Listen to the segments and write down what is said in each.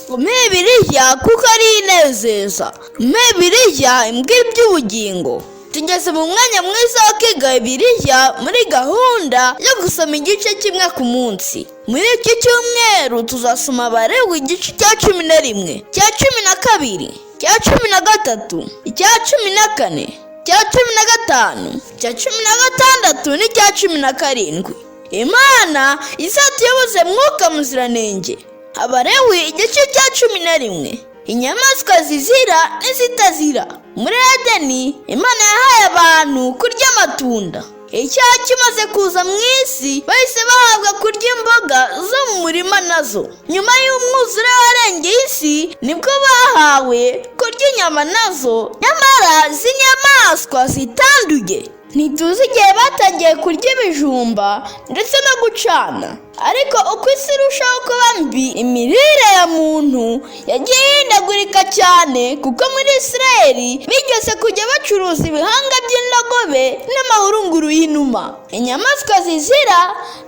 umpe Bibiliya kuko ari inezeza, umpe Bibiliya imbwira iby'ubugingo. Tugeze mu mwanya mwiza wo kwiga Bibiliya muri gahunda yo gusoma igice kimwe ku munsi. Muri iki cyumweru tuzasoma Abalewi igice cya 11, cya 12, cya 13, icya 14, cya 15, cya 16 n'icya 17. Imana izatuyoboze Mwuka Muziranenge. Abalewi igice cya 11. Inyamaswa zizira n'izitazira. Muri Edeni Imana yahaye abantu kurya amatunda. Icyaha kimaze kuza mu isi bahise bahabwa kurya imboga zo mu murima nazo. Nyuma y'umwuzure warengeye isi nibwo bahawe kurya inyama nazo, nyamara izi nyamaswa zitanduye. Ntituzi igihe batangiye kurya ibijumba ndetse no gucana, ariko uko isi irushaho kuba mbi, imirire ya muntu yagiye ihindagurika cyane, kuko muri Isirayeli bigeze kujya bacuruza ibihanga by'indogobe n'amahurunguru y'inuma. Inyamaswa zizira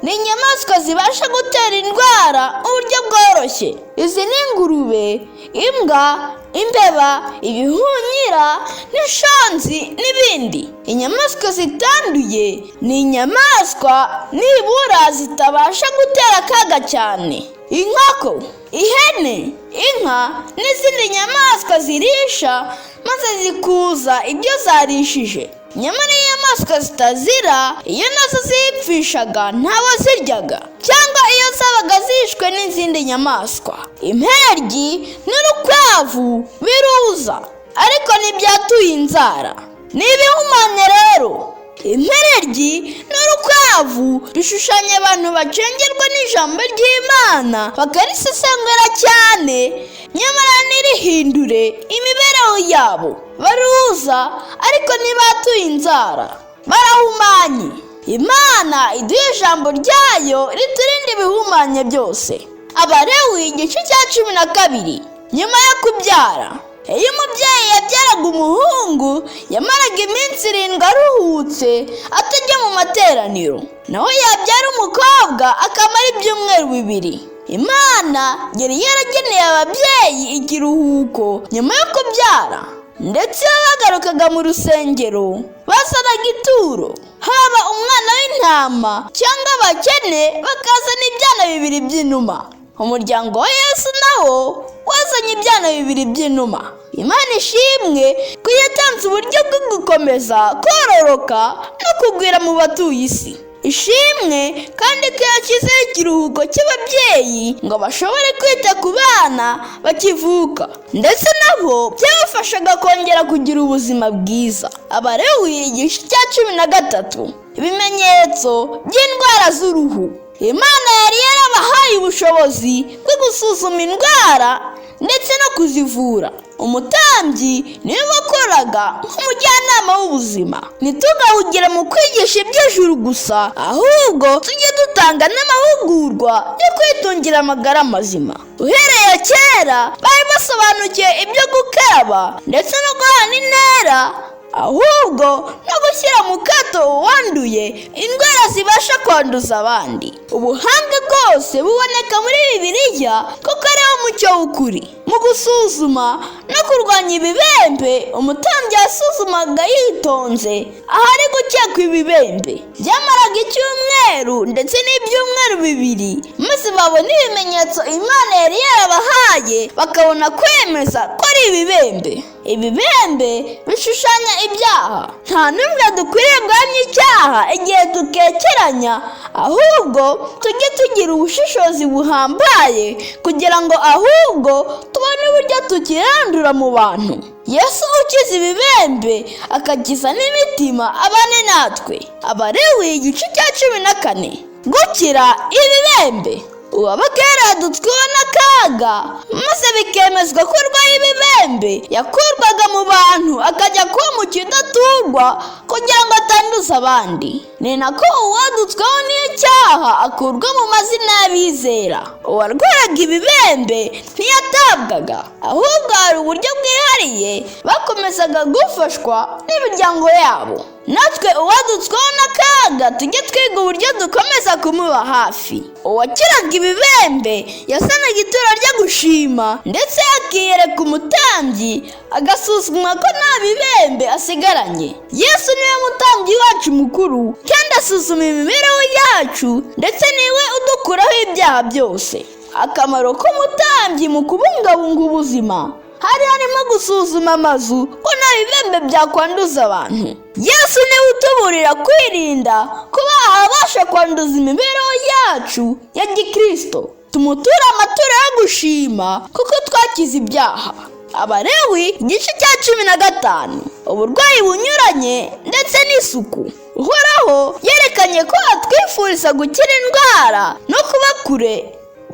ni inyamaswa zibasha gutera indwara mu buryo bworoshye. Izi ni ingurube, imbwa, imbeba, ibihunyira n'ishonzi n'ibindi. Inyamaswa zitanduye ni inyamaswa nibura zitabasha gutera akaga cyane. Inkoko, ihene, inka n'izindi nyamaswa zirisha maze zikuza ibyo zarishije. Nyamara inyamaswa zitazira iyo nazo zipfishaga ntawaziryaga, cyangwa iyo zabaga zishwe n'izindi nyamaswa. Impereryi n'urukwavu biruza, ariko ntibyatuye inzara. Ni ibihumanya rero. Impereryi n'urukwavu bishushanya abantu bacengerwa n'ijambo ry'Imana bakarisesengura cyane, nyamara ntirihindure imibereho yabo. Baruza ariko ntibatuye inzara, barahumanye. Imana iduha ijambo ryayo riturinda ibihumanya byose. Abalewi igice cya 12. Nyuma yo kubyara, iyo umubyeyi yabyaraga umuhungu yamaraga iminsi 7 aruhutse atajya mu materaniro, naho yabyara umukobwa akamara ibyumweru 2. Imana yari yarageneye ababyeyi ikiruhuko nyuma yo kubyara, ndetse bagarukaga mu rusengero bazanaga ituro, haba umwana w'intama cyangwa abakene bakazana ibyana 2 by'inuma. Umuryango wa Yesu nawo wazanye ibyana 2 by'inuma. Imana ishimwe ko yatanze uburyo bwo gukomeza kororoka no kugwira mu batuye isi. Ishimwe kandi ko yashyizeho ikiruhuko cy'ababyeyi ngo bashobore kwita ku bana bakivuka, ndetse nabo byabafashaga kongera kugira ubuzima bwiza. Abalewi igice cya 13. Ibimenyetso by'indwara z'uruhu. Imana yari yarabahaye ubushobozi bwo gusuzuma indwara ndetse no kuzivura. Umutambyi niwe wakoraga nk'umujyanama w'ubuzima. Ntitugahugire mu kwigisha iby'ijuru gusa, ahubwo tujye dutanga n'amahugurwa yo kwitungira amagara mazima. Uhereye kera bari basobanukiwe ibyo gukaraba ndetse no guhana intera, ahubwo no gushyira mu kato uwanduye indwara zibasha kwanduza abandi. Ubuhanga bwose buboneka muri Bibiliya kuko ariwo mucyo w'ukuri. Mu gusuzuma no kurwanya ibibembe, umutambyi yasuzumaga yitonze ahari gukekwa ibibembe. Byamaraga icyumweru ndetse n'ibyumweru 2, maze babona ibimenyetso Imana yari yarabahaye, bakabona kwemeza ko ari ibibembe. Ibibembe bishushanya ibyaha. Nta n'umwe dukwiriye guhamya icyaha igihe dukekeranya, ahubwo tujye tugira ubushishozi buhambaye kugira ngo ahubwo tubone uburyo tukirandura mu bantu. Yesu ukiza ibibembe akakiza n'imitima abane natwe. Abalewi igice cya 14. Gukira ibibembe. Uwabaga yaradutsweho n'akaga maze bikemezwa ko urwaye ibibembe yakurwaga mu bantu akajya kuba mu kidaturwa kugira ngo atanduza abandi. Ni nako uwadutsweho n'icyaha akurwa mu mazina y'abizera. Uwarwaraga ibibembe ntiyatabwaga, ahubwo hari uburyo bwihariye bakomezaga gufashwa n'imiryango yabo. natwe uwadutsweho n'akaga tujye twiga uburyo dukomeza kumuba hafi. Uwakiraga ibibembe yasanaga ituro ryo gushima ndetse akiyereka umutambyi agasuzumwa ko nta bibembe asigaranye. Yesu niwe mutambyi wacu mukuru kandi asuzuma imibereho yacu ndetse niwe udukuraho ibyaha byose. Akamaro k'umutambyi mu kubungabunga ubuzima harimo gusuzuma amazu ko nta bibembe byakwanduza abantu. Yesu niwe utuburira kwirinda kuba abasha kwanduza imibereho yacu ya gikristo. Tumuture amaturo yo gushima kuko twakize ibyaha. Abalewi igice cya 15. Uburwayi bunyuranye ndetse n'isuku. Uhoraho yerekanye ko atwifuriza gukira indwara no kuba kure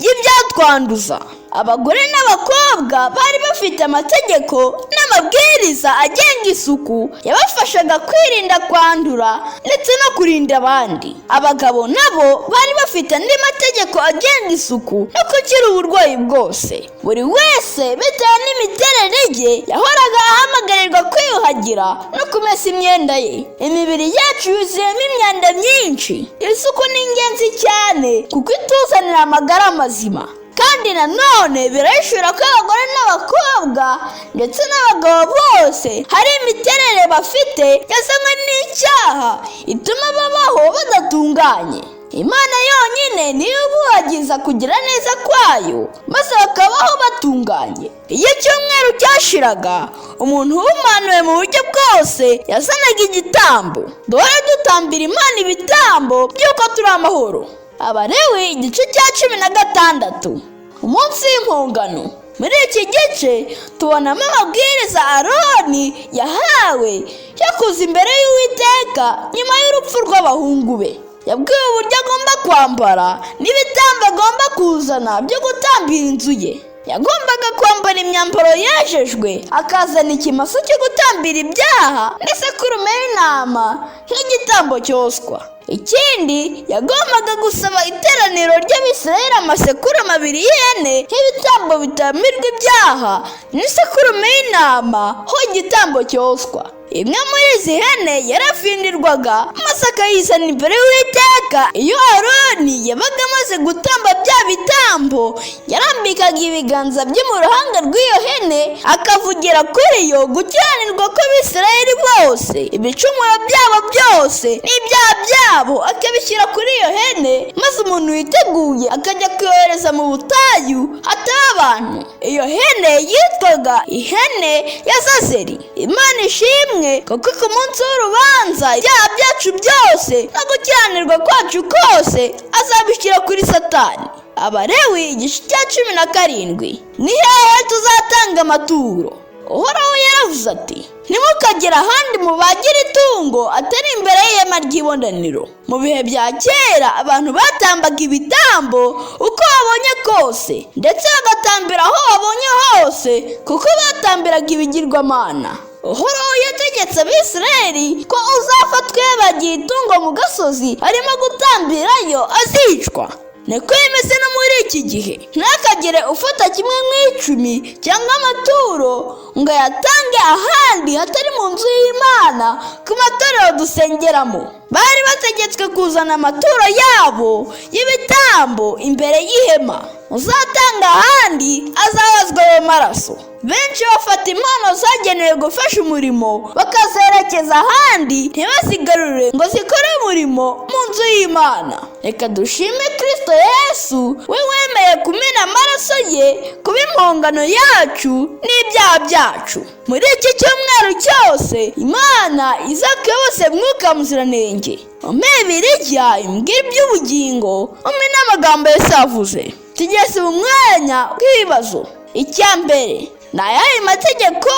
y'ibyatwanduza. Abagore n'abakobwa bari bafite amategeko n'amabwiriza agenga isuku yabafashaga kwirinda kwandura ndetse no kurinda abandi. Abagabo nabo bari bafite andi mategeko agenga isuku no gukira uburwayi bwose. Buri wese bitewe n'imiterere ye yahoraga ahamagarirwa kwiyuhagira no kumesa imyenda ye. Imibiri yacu yuzuyemo imyanda myinshi. Isuku ni ingenzi cyane kuko ituzanira amagara mazima. Kandi nanone birahishura ko abagore n'abakobwa ndetse n'abagabo bose hari imiterere bafite yazanywe n'icyaha ituma babaho badatunganye. Imana yonyine niyo ibuhagiza kugira neza kwayo maze bakabaho batunganye. Iyo icyumweru cyashiraga umuntu uhumanuwe mu buryo bwose yazanaga igitambo. Duhora dutambira Imana ibitambo by'uko turi amahoro. Abalewi igice cya 16. Umunsi w'impongano. Muri iki gice tubonamo amabwiriza Aroni yahawe yo kuza imbere y'Uwiteka nyuma y'urupfu rw'abahungu be. Yabwiwe uburyo agomba kwambara n'ibitambo agomba kuzana byo gutambira inzu ye. Yagombaga kwambara imyambaro yejejwe, akazana ikimasa cyo gutambira ibyaha n'isekurume y'intama nk'igitambo cyoswa. Ikindi yagombaga gusaba iteraniro ry'Abisirayeli amasekurume 2 y'ihene nk'ibitambo bitamirwa ibyaha n'isekurume y'intama ho igitambo cyoswa. Imwe muri izi hene yarafindirwaga maze akayizana imbere y'Uwiteka. Iyo Aroni yabaga amaze gutamba bya bitambo yarambikaga ibiganza bye mu ruhanga rw'iyo hene akavugira kuri yo gukiranirwa kw'Abisirayeli bose, ibicumuro byabo byose n'ibyaha byabo akabishyira kuri iyo hene, maze umuntu witeguye akajya kuyohereza mu butayu hataba abantu. Iyo hene yitwaga ihene ya Zazeri. Imana ishimwe kuko ku munsi w'urubanza ibyaha byacu byose no gukiranirwa kwacu kose azabishyira kuri Satani. Abalewi igice cya 17. Ni hehe tuzatanga amaturo? Uhoraho yaravuze ati, ntimukagire ahandi mubagira itungo atari imbere y'ihema ry'ibonaniro. Mu bihe bya kera abantu batambaga ibitambo uko babonye kose ndetse bagatambira aho babonye hose kuko batambiraga ibigirwamana. Uhoraho yategetse Abisirayeli ko uzafatwa yabagiye itungo mu gasozi arimo gutambirayo azicwa. Niko bimeze no muri iki gihe. Ntakagire ufata 1/10 cyangwa amaturo ngo yatange ahandi hatari mu nzu y'Imana ku matorero dusengeramo. Bari bategetswe kuzana amaturo yabo y'ibitambo imbere y'ihema. Uzatanga ahandi azabazwa ayo maraso. Benshi bafata impano zagenewe gufasha umurimo bakazerekeza ahandi ntibazigarure ngo zikore umurimo mu nzu y'Imana. Reka dushime Kristo Yesu we wemeye kumena amaraso ye kuba impongano yacu n'ibyaha byacu. Muri iki cyumweru cyose Imana izakuyobose Mwuka Muziranenge. Umebirya imbwira iby'ubugingo umwe n'amagambo Yesu avuze. Tugeze mu mwanya w'ibibazo. Icya mbere, ni ayahe mategeko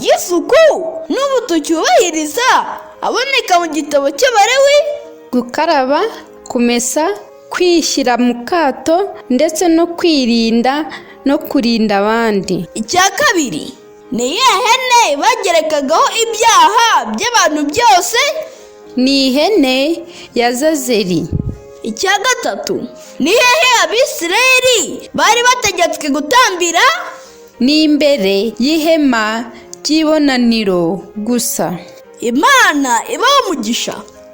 y'isuku n'ubu tucyubahiriza aboneka mu gitabo cy'Abalewi? Gukaraba, kumesa, kwishyira mu kato ndetse no kwirinda no kurinda abandi. Icya kabiri, ni iyihe hene bagerekagaho ibyaha by'abantu byose? Ni ihene ya Zazeri. Icya gatatu, ni hehe Abisirayeli bari bategetswe gutambira? Ni imbere y'ihema ry'ibonaniro gusa. Imana ibahe umugisha.